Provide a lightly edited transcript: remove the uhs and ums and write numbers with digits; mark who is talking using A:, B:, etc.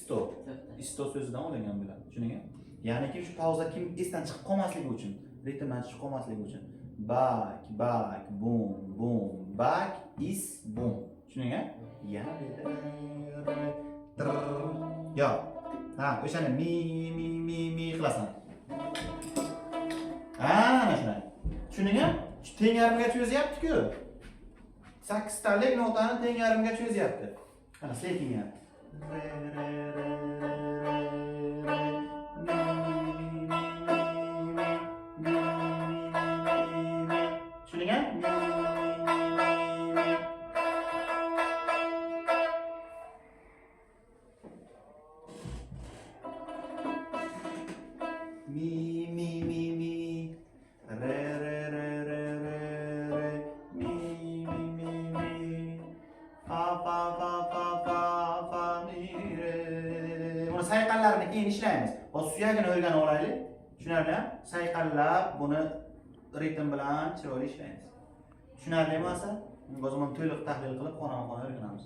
A: isto. Isto so'zidan olingan bular. Tushundingmi? Ya'niki shu pauza kim esdan chiqib qolmasligi uchun, ritmdan chiqib qolmasligi uchun. Back, back, boom, boom, back, is, boom. Tushundingmi? Yana yo. Ha, o'shani mi qilasan. Ana shunday. Tushundingmi? Shu teng yarimgacha yozyapti-ku. 8 talik notani teng yarimgacha yozyapti. Qara, sekin yap. Tushundingmi? Mi re mi fa mi re. Buni sayqallarini keyin ishlaymiz. Hozir suyagini o'rganib olaylik. Tushunarlimi? Sayqallab buni ritm bilan chiroyli ishlaymiz. Tushunarlimi bo'lsa? O zaman to'liq tahlil qilib, xonama-xona o'rganamiz.